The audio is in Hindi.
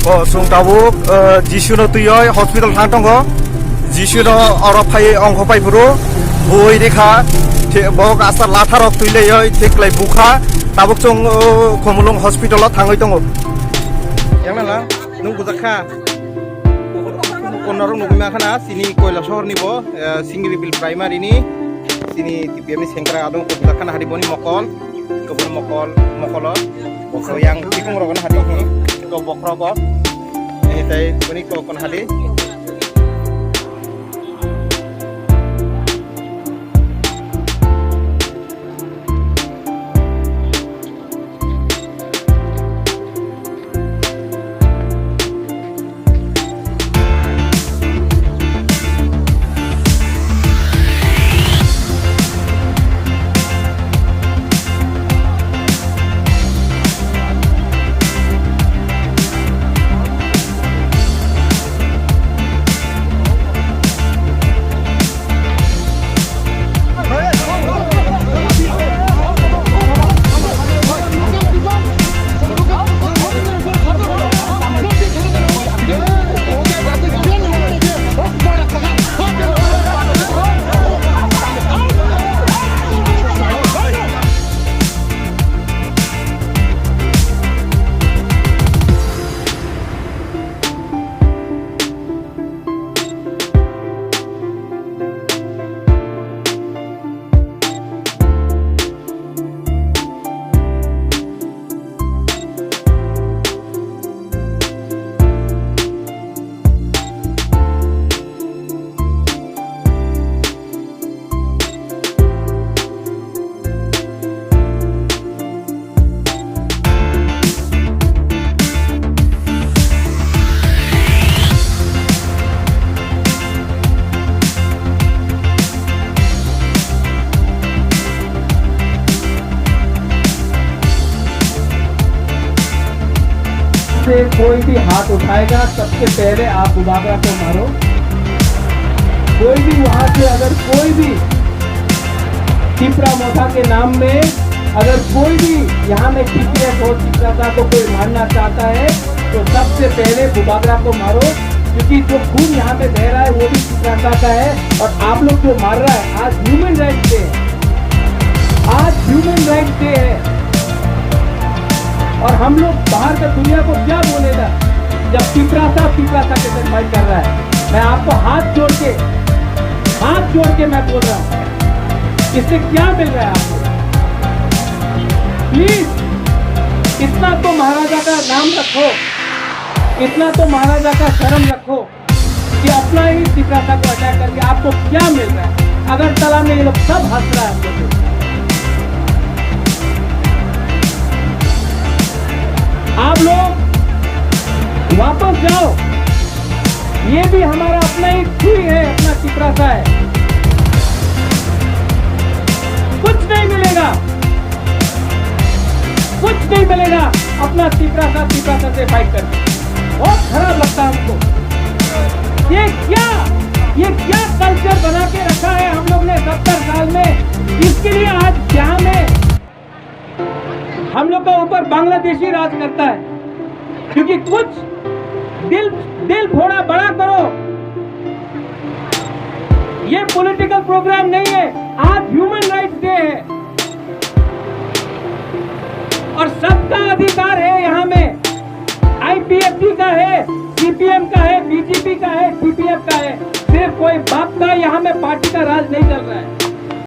sung tabuk jisuno tuyoi hospital thang tongo jisuno oro phai ongkho pai bro boi rekha bok asar latharok tuile yoi teklai bukha tabuk chung khomulung hospital thangoi tongo yang na nung bujakha konorong nugma khana sini koila shor nibo singri bil primary ni sini TPM ni sengkra adong ko bujakha na hadiboni mokol kebun mokolo bokro yang tikung rogon hadi ni ko bokro ko ini tai bani ko kon hadi से कोई भी हाथ उठाएगा सबसे पहले आप बुबागरा को मारो। कोई भी वहां से अगर कोई भी टिपरा मोथा के नाम में अगर कोई भी यहाँ में टिपरेट और टिपरा को कोई मारना चाहता है तो सबसे पहले बुबागरा को मारो, क्योंकि जो खून यहाँ पे बह रहा है वो भी टिपरा का है। और आप लोग जो मार रहा है, आज ह्यूमन राइट्स डे है, आज ह्यूमन राइट्स डे है। और हम लोग बाहर का दुनिया को क्या बोलेगा जब टिपरा सा के साथ फाइट कर रहा है। मैं आपको हाथ जोड़ के मैं बोल रहा हूँ, इससे क्या मिल रहा है आपको? प्लीज इतना तो महाराजा का नाम रखो, इतना तो महाराजा का शर्म रखो कि अपना ही टिपरा को अटैक करके आपको क्या मिल रहा है। अगर तला में ये लोग सब हंस रहा है हम लोग, आप लोग वापस जाओ। ये भी हमारा अपना ही खून है, अपना टिपरा सा है। कुछ नहीं मिलेगा, कुछ नहीं मिलेगा अपना टिपरा सा से फाइट करके। बहुत खराब लगता है हमको। ये क्या कल्चर बना के रखा है हम लोग ने 70 साल में। इसके लिए आज यहाँ में हम लोग का ऊपर बांग्लादेशी राज करता है, क्योंकि कुछ दिल थोड़ा बड़ा करो। ये पॉलिटिकल प्रोग्राम नहीं है, आज ह्यूमन राइट्स डे है और सबका अधिकार है। यहाँ में आईपीएफटी का है, सीपीएम का है, बीजेपी का है, टीपीएफ का है। सिर्फ कोई बाप का यहाँ में पार्टी का राज नहीं चल रहा है।